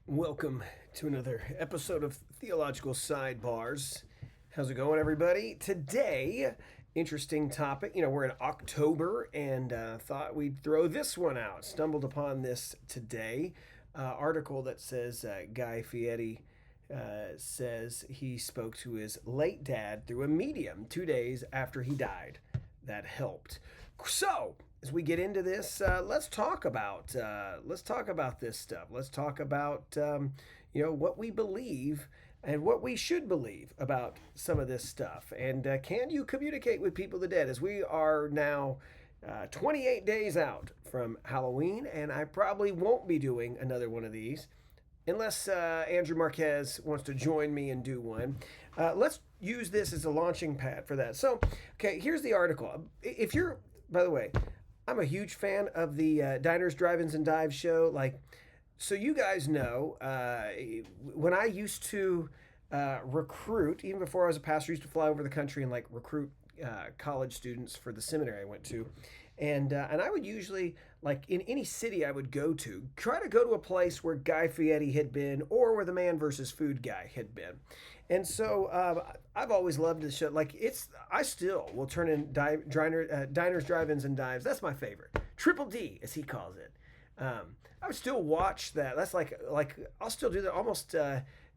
Welcome to another episode of Theological Sidebars. How's it going, everybody? Today, interesting topic. We're in October and thought we'd throw this one out. Stumbled upon this today. Article that says Guy Fieri says he spoke to his late dad through a medium 2 days after he died. That helped. So, as we get into this, let's talk about this stuff. Let's talk about what we believe and what we should believe about some of this stuff. And can you communicate with people the dead? As we are now 28 days out from Halloween, and I probably won't be doing another one of these unless Andrew Marquez wants to join me and do one. Let's use this as a launching pad for that. So, okay, here's the article. If you're, by the way, I'm a huge fan of the Diners, Drive-Ins, and Dives show. So you guys know, when I used to recruit, even before I was a pastor, I used to fly over the country and recruit college students for the seminary I went to. And I would usually, in any city I would go to, try to go to a place where Guy Fieri had been or where the Man versus Food guy had been. And so I've always loved the show. I still will turn in Diners, Drive-Ins, and Dives. That's my favorite. Triple D, as he calls it. I would still watch that. That's like I'll still do that almost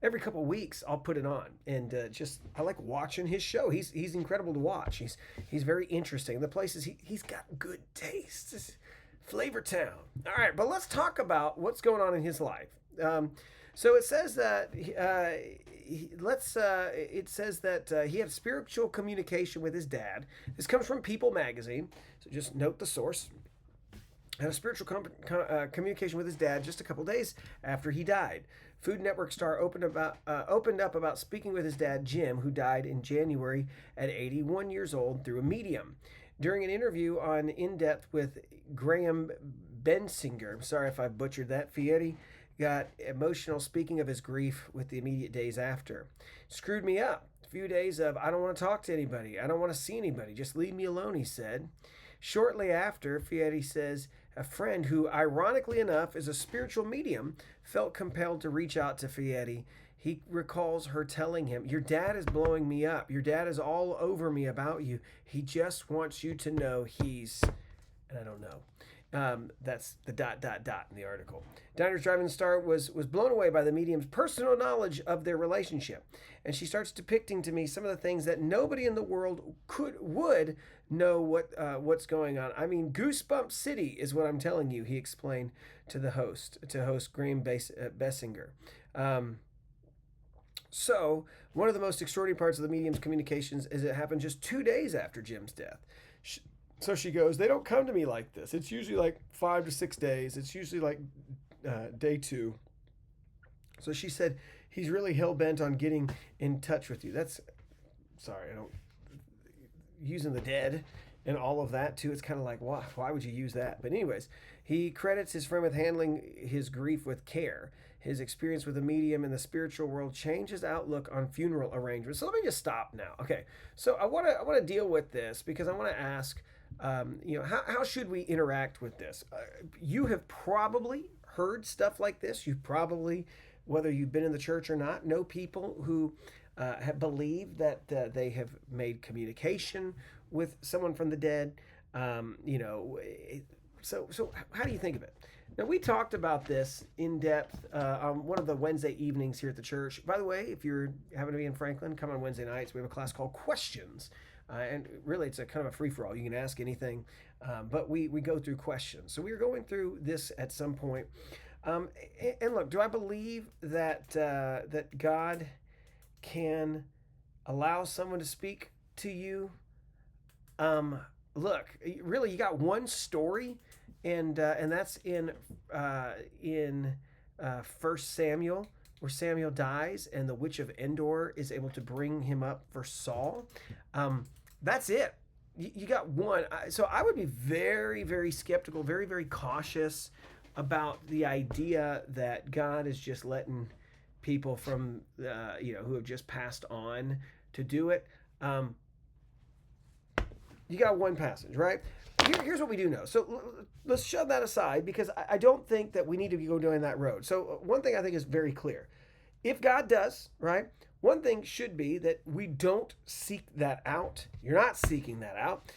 every couple of weeks. I'll put it on, and I like watching his show. He's incredible to watch. He's very interesting. The places he's got good taste. It's Flavor Town. All right, but let's talk about what's going on in his life. So it says that it says that he had spiritual communication with his dad. This comes from People magazine. So just note the source. Had a spiritual communication with his dad just a couple days after he died. Food Network star opened up about speaking with his dad, Jim, who died in January at 81 years old, through a medium. During an interview on In Depth with Graham Bensinger, sorry if I butchered that, Fieri got emotional speaking of his grief with the immediate days after. Screwed me up. A few days of, I don't want to talk to anybody. I don't want to see anybody. Just leave me alone, he said. Shortly after, Fieri says a friend who, ironically enough, is a spiritual medium, felt compelled to reach out to Fieri. He recalls her telling him, "Your dad is blowing me up. Your dad is all over me about you. He just wants you to know he's..." And I don't know. That's the ... in the article. Diners, Drive-In star was blown away by the medium's personal knowledge of their relationship, and she starts depicting to me some of the things that nobody in the world would know what's going on. I mean, Goosebump City is what I'm telling you, he explained to host Graham Bessinger. So, one of the most extraordinary parts of the medium's communications is it happened just 2 days after Jim's death. So she goes, they don't come to me like this. It's usually 5 to 6 days. It's usually day 2. So she said, he's really hell-bent on getting in touch with you. Sorry, I don't, using the dead and all of that too. It's kind of like, why would you use that? But anyways, he credits his friend with handling his grief with care. His experience with a medium in the spiritual world changed his outlook on funeral arrangements. So let me just stop now. Okay, so I want to deal with this because I want to ask, how should we interact with this? You have probably heard stuff like this. You probably, whether you've been in the church or not, know people who have believed that they have made communication with someone from the dead. So how do you think of it? Now, we talked about this in depth on one of the Wednesday evenings here at the church. By the way, if you're having to be in Franklin, come on Wednesday nights. We have a class called Questions. And really, it's a kind of a free-for-all. You can ask anything, but we go through questions. So we were going through this at some point. And look, do I believe that God can allow someone to speak to you? Look, really, you got one story, and that's in 1 Samuel, where Samuel dies, and the witch of Endor is able to bring him up for Saul. That's it. You got one. So I would be very, very skeptical, very, very cautious about the idea that God is just letting people from, who have just passed on to do it. you got one passage, right? Here's what we do know. So let's shove that aside because I don't think that we need to go down that road. So one thing I think is very clear. If God does, right, one thing should be that we don't seek that out. You're not seeking that out.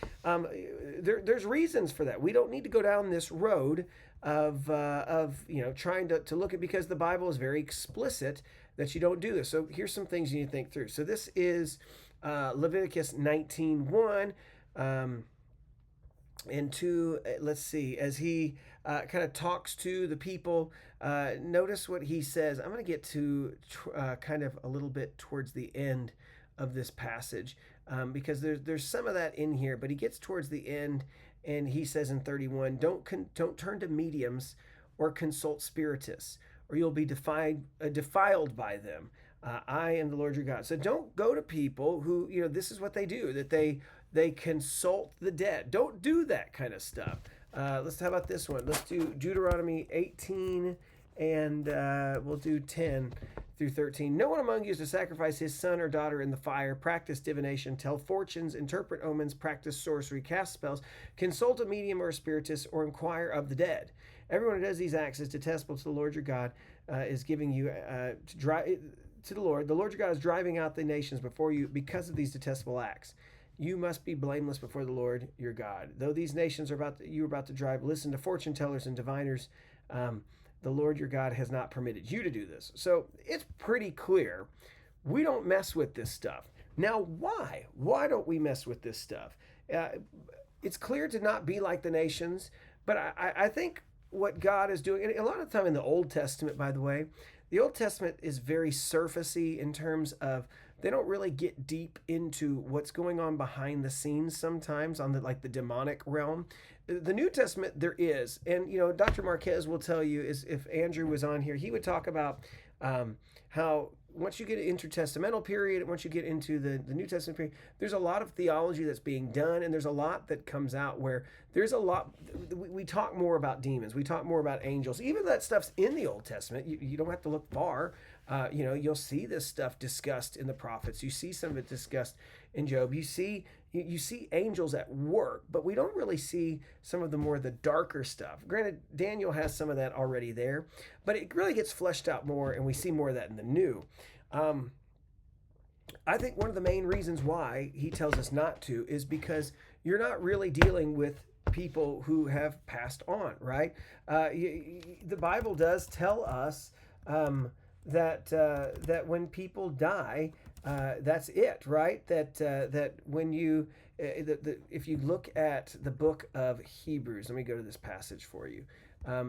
There's reasons for that. We don't need to go down this road of trying to look at, because the Bible is very explicit that you don't do this. So here's some things you need to think through. So this is Leviticus 19:1. And two, let's see, as he kind of talks to the people, notice what he says. I'm going to get to kind of a little bit towards the end of this passage because there's some of that in here, but he gets towards the end and he says in 31, don't turn to mediums or consult spiritists, or you'll be defiled by them. I am the Lord your God. So don't go to people who, this is what they do, that they consult the dead. Don't do that kind of stuff. How about this one? Let's do Deuteronomy 18 and we'll do 10 through 13. No one among you is to sacrifice his son or daughter in the fire, practice divination, tell fortunes, interpret omens, practice sorcery, cast spells, consult a medium or a spiritist, or inquire of the dead. Everyone who does these acts is detestable to the Lord your God, is giving you to the Lord. The Lord your God is driving out the nations before you because of these detestable acts. You must be blameless before the Lord your God. Though these nations you are about to drive, listen to fortune tellers and diviners. The Lord your God has not permitted you to do this. So it's pretty clear. We don't mess with this stuff. Now, why? Why don't we mess with this stuff? It's clear to not be like the nations, but I think what God is doing, and a lot of the time in the Old Testament, by the way, the Old Testament is very surfacey in terms of they don't really get deep into what's going on behind the scenes sometimes on the demonic realm. The New Testament, there is. And, Dr. Marquez will tell you, is if Andrew was on here, he would talk about how once you get into intertestamental period, once you get into the New Testament period, there's a lot of theology that's being done, and there's a lot that comes out where there's a lot, we talk more about demons, we talk more about angels, even that stuff's in the Old Testament. You don't have to look far. You'll see this stuff discussed in the prophets. You see some of it discussed in Job. You see angels at work, but we don't really see some of the darker stuff. Granted, Daniel has some of that already there, but it really gets fleshed out more, and we see more of that in the New. I think one of the main reasons why he tells us not to is because you're not really dealing with people who have passed on, right? The Bible does tell us that when people die, that's it, right? That when you, if you look at the book of Hebrews, let me go to this passage for you.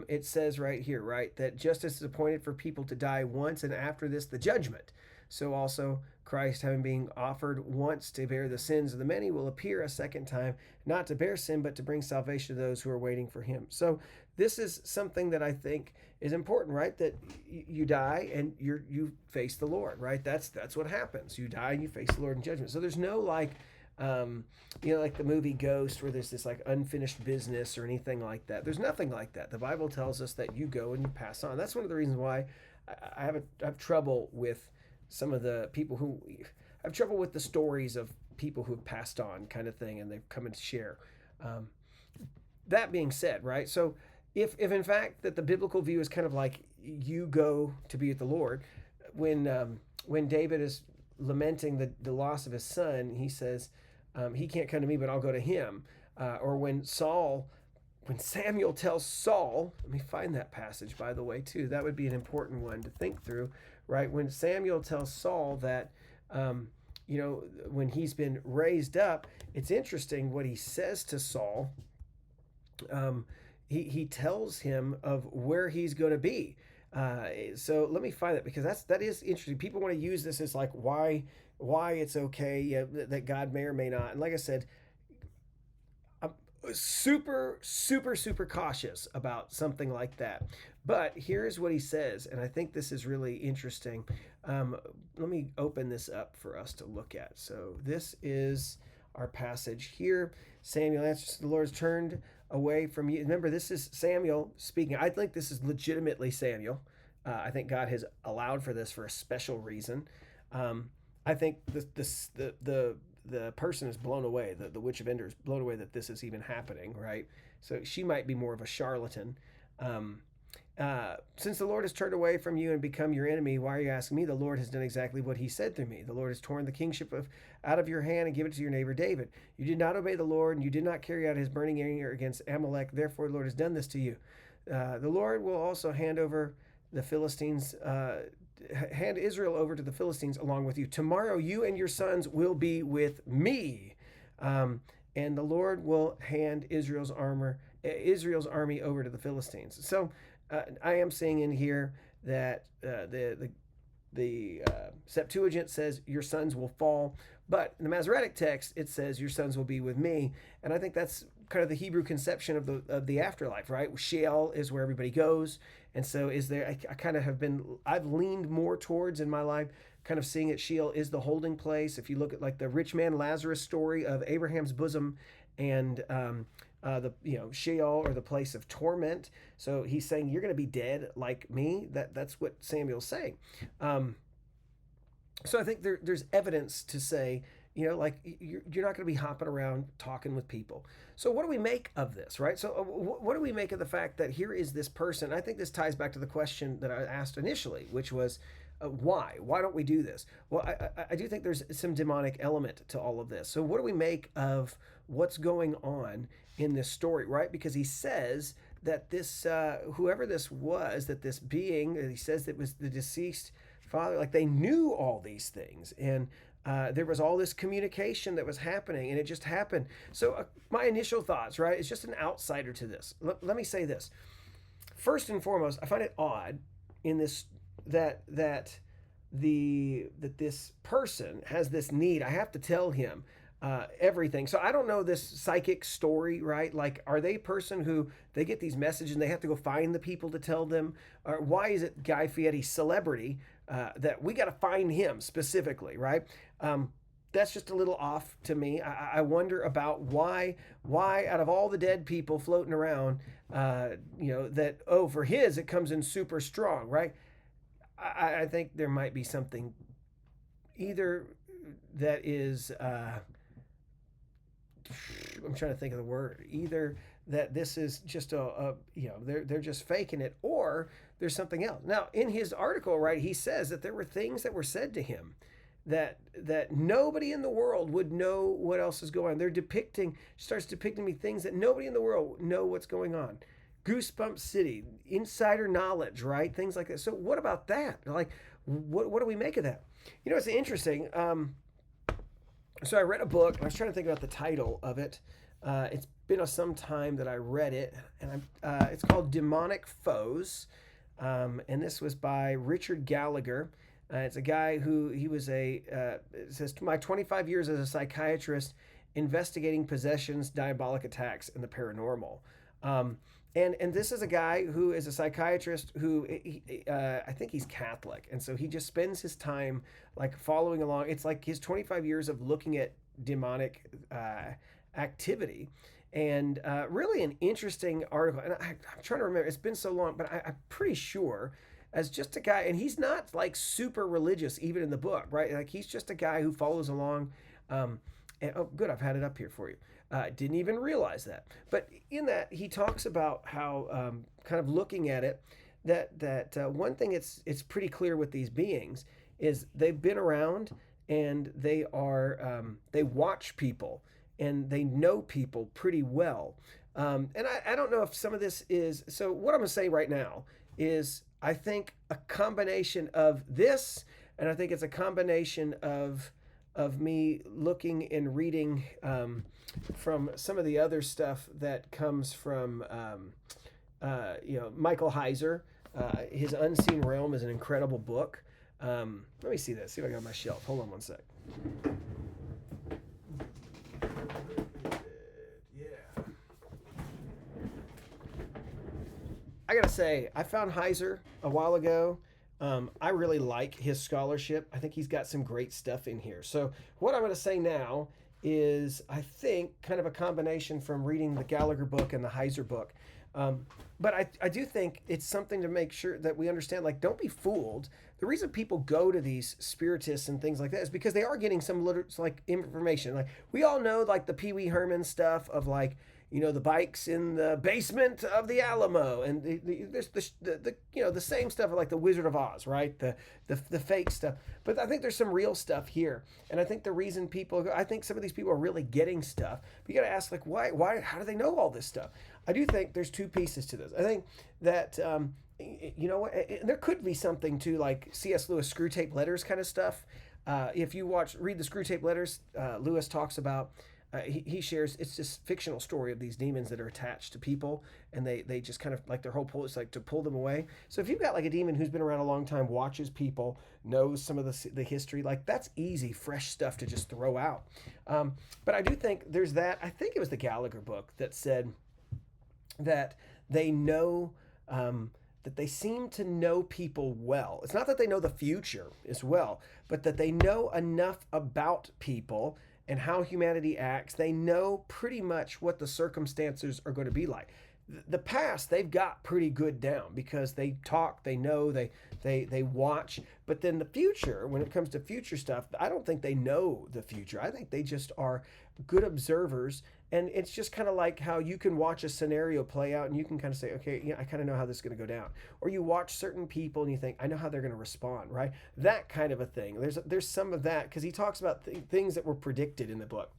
It says right here, right, that justice is appointed for people to die once, and after this, the judgment. So also Christ, having been offered once to bear the sins of the many, will appear a second time, not to bear sin, but to bring salvation to those who are waiting for him. So this is something that I think is important, right? That you die and you face the Lord, right? That's what happens. You die and you face the Lord in judgment. So there's no like the movie Ghost, where there's this like unfinished business or anything like that. There's nothing like that. The Bible tells us that you go and you pass on. That's one of the reasons why I have trouble with some of the people who I have trouble with the stories of people who have passed on kind of thing, and they've come and share. That being said, right? So if in fact that the biblical view is kind of like you go to be with the Lord, when David is lamenting the loss of his son, he says, he can't come to me, but I'll go to him. Or when Samuel tells Saul, let me find that passage, by the way, too. That would be an important one to think through, right? When Samuel tells Saul that, when he's been raised up, it's interesting what he says to Saul. He tells him of where he's going to be. So let me find that, because that is interesting. People want to use this as like why it's okay that God may or may not. And like I said, I'm super, super, super cautious about something like that. But here's what he says, and I think this is really interesting. Let me open this up for us to look at. So this is our passage here. Samuel answers, the Lord's turned away from you. Remember, this is Samuel speaking. I think this is legitimately Samuel. I think God has allowed for this for a special reason. I think the the person is blown away. The witch of Endor is blown away that this is even happening, right? So she might be more of a charlatan. Since the Lord has turned away from you and become your enemy, why are you asking me? The Lord has done exactly what he said through me. The Lord has torn the kingship out of your hand and given it to your neighbor David. You did not obey the Lord, and you did not carry out his burning anger against Amalek. Therefore, the Lord has done this to you. The Lord will also hand over the Philistines, hand Israel over to the Philistines along with you. Tomorrow, you and your sons will be with me, and the Lord will hand Israel's army over to the Philistines. So I am seeing in here that the Septuagint says your sons will fall, but in the Masoretic text it says your sons will be with me, and I think that's kind of the Hebrew conception of the afterlife, right? Sheol is where everybody goes, and so I kind of I've leaned more towards in my life kind of seeing it. Sheol is the holding place. If you look at like the rich man Lazarus story of Abraham's bosom, and Sheol, or the place of torment. So he's saying you're going to be dead like me. That's what Samuel's saying. So I think there's evidence to say, like you're not going to be hopping around talking with people. So what do we make of this, right? So what do we make of the fact that here is this person? I think this ties back to the question that I asked initially, which was, why? Why don't we do this? Well, I do think there's some demonic element to all of this. So what do we make of what's going on in this story, right? Because he says that this, whoever this was, that this being, he says that was the deceased father, like they knew all these things, and there was all this communication that was happening, and it just happened. So my initial thoughts, right, is just an outsider to this. Let me say this. First and foremost, I find it odd in this that this person has this need. I have to tell him everything. So I don't know this psychic story, right? Like, are they a person who they get these messages and they have to go find the people to tell them? Or why is it Guy Fieri, celebrity, that we got to find him specifically, right? That's just a little off to me. I wonder about why out of all the dead people floating around, for his, it comes in super strong, right? I think there might be something either that is, I'm trying to think of the word, either that this is just they're just faking it, or there's something else. Now, in his article, right, he says that there were things that were said to him that nobody in the world would know what else is going on. Starts depicting me things that nobody in the world know what's going on. Goosebump City, insider knowledge, right? Things like that. So what about that? Like, what do we make of that? It's interesting. So I read a book. I was trying to think about the title of it. It's been some time that I read it, and it's called Demonic Foes, and this was by Richard Gallagher. It's a guy who it says, my 25 years as a psychiatrist investigating possessions, diabolic attacks, and the paranormal. And this is a guy who is a psychiatrist who I think he's Catholic, and so he just spends his time like following along. It's like his 25 years of looking at demonic activity, and really an interesting article. And I'm trying to remember; it's been so long, but I'm pretty sure as just a guy, and he's not like super religious even in the book, right? Like he's just a guy who follows along. And oh, good, I've had it up here for you. Didn't even realize that. But in that, he talks about how, kind of looking at it, that one thing it's pretty clear with these beings is they've been around, and they watch people, and they know people pretty well. And I don't know if some of this is, so what I'm going to say right now is I think a combination of this, and I think it's a combination of me looking and reading from some of the other stuff that comes from Michael Heiser. His Unseen Realm is an incredible book. Let me see that. See if I got it on my shelf. Hold on one sec. Yeah. I gotta say, I found Heiser a while ago. I really like his scholarship. I think he's got some great stuff in here. So what I'm going to say now is I think kind of a combination from reading the Gallagher book and the Heiser book. But I do think it's something to make sure that we understand, like, don't be fooled. The reason people go to these spiritists and things like that is because they are getting some like information. Like, we all know, like, the Pee Wee Herman stuff of, like, the bikes in the basement of the Alamo, and there's the same stuff like the Wizard of Oz, right? The fake stuff. But I think there's some real stuff here, and I think the reason I think some of these people are really getting stuff. But you got to ask, like, why? How do they know all this stuff? I do think there's two pieces to this. I think that there could be something to, like, C.S. Lewis Screw Tape Letters kind of stuff. If you read the Screw Tape Letters, Lewis talks about. He shares, it's this fictional story of these demons that are attached to people, and they just kind of, like, their whole pull is like to pull them away. So if you've got, like, a demon who's been around a long time, watches people, knows some of the history, like, that's easy, fresh stuff to just throw out. But I do think there's that. I think it was the Gallagher book that said that they know, that they seem to know people well. It's not that they know the future as well, but that they know enough about people and how humanity acts. They know pretty much what the circumstances are going to be like. The past, they've got pretty good down because they talk, they know, they watch. But then the future, when it comes to future stuff, I don't think they know the future. I think they just are good observers. And it's just kind of like how you can watch a scenario play out and you can kind of say, okay, I kind of know how this is going to go down. Or you watch certain people and you think, I know how they're going to respond, right? That kind of a thing. There's some of that because he talks about things that were predicted in the book.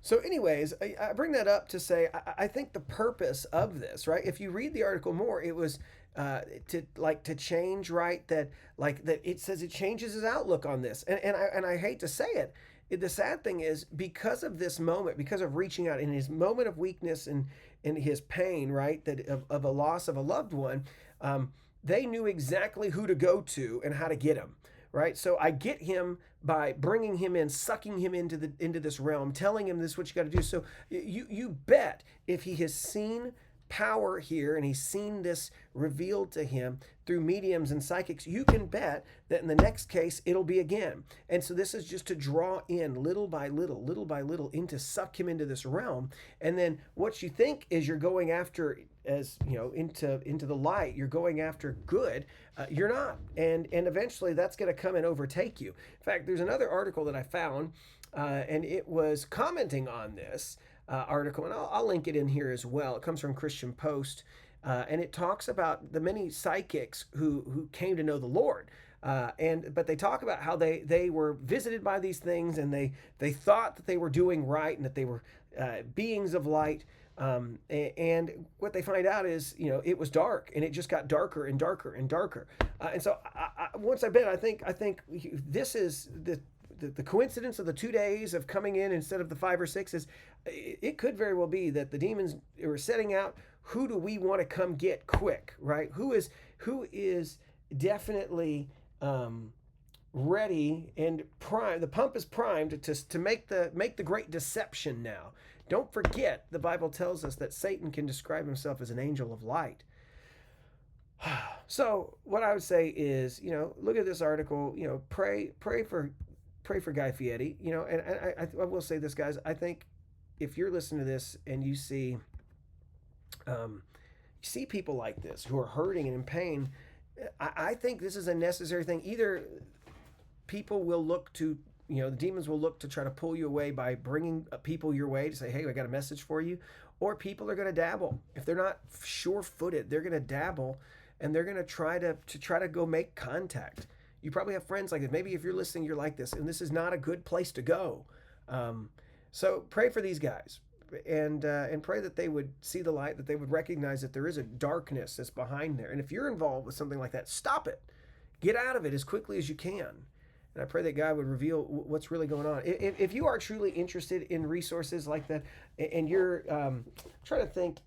So anyways, I bring that up to say, I think the purpose of this, right? If you read the article more, it was to change, right? That it says it changes his outlook on this. And I hate to say it, the sad thing is, because of this moment, because of reaching out in his moment of weakness and in his pain, right, that of a loss of a loved one, they knew exactly who to go to and how to get him, right? So I get him by bringing him in, sucking him into this realm, telling him this is what you got to do. So you bet if he has seen power here and he's seen this revealed to him through mediums and psychics, you can bet that in the next case it'll be again. And so this is just to draw in little by little suck him into this realm. And then what you think is you're going after, as into the light, you're going after good, you're not, and eventually that's going to come and overtake you. In fact, there's another article that I found, and it was commenting on this article, and I'll link it in here as well. It comes from Christian Post, and it talks about the many psychics who came to know the Lord. But they talk about how they were visited by these things, and they thought that they were doing right and that they were beings of light. And what they find out is, it was dark, and it just got darker and darker and darker. And so once I bet, I think this is the coincidence of the 2 days of coming in instead of the 5 or 6 is, it could very well be that the demons were setting out, who do we want to come get quick, right? Who is definitely ready and primed. The pump is primed to make the great deception now. Don't forget, the Bible tells us that Satan can describe himself as an angel of light. So what I would say is, look at this article, pray for Guy Fieri, and I will say this, guys. I think if you're listening to this and you see people like this who are hurting and in pain, I think this is a necessary thing. Either people will look to, the demons will look to try to pull you away by bringing people your way to say, hey, I got a message for you. Or people are going to dabble. If they're not sure-footed, they're going to dabble, and they're going to try to go make contact. You probably have friends like this. Maybe if you're listening, you're like this, and this is not a good place to go. So pray for these guys, and pray that they would see the light, that they would recognize that there is a darkness that's behind there. And if you're involved with something like that, stop it. Get out of it as quickly as you can. And I pray that God would reveal what's really going on. If you are truly interested in resources like that, and you're trying to think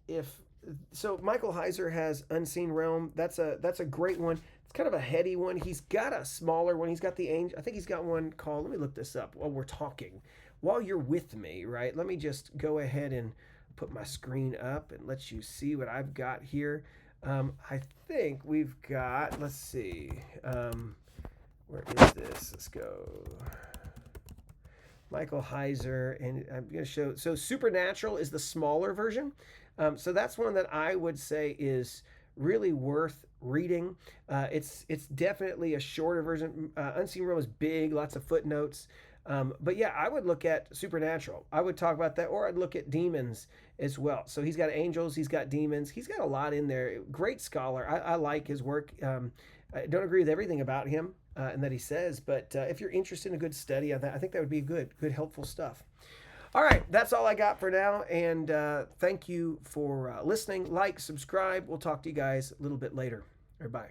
so Michael Heiser has Unseen Realm. That's a great one. It's kind of a heady one. He's got a smaller one. He's got the angel. I think he's got one called, let me look this up while we're talking. While you're with me, right? Let me just go ahead and put my screen up and let you see what I've got here. I think we've got, let's see. Where is this? Let's go. Michael Heiser, and I'm going to show. So Supernatural is the smaller version. So that's one that I would say is really worth reading. It's definitely a shorter version. Unseen Realm is big, lots of footnotes. But yeah, I would look at Supernatural. I would talk about that, or I'd look at demons as well. So he's got angels, he's got demons, he's got a lot in there. Great scholar. I like his work. I don't agree with everything about him and that he says, but if you're interested in a good study, I think that would be good, helpful stuff. All right, that's all I got for now, and thank you for listening. Like, subscribe. We'll talk to you guys a little bit later. Bye.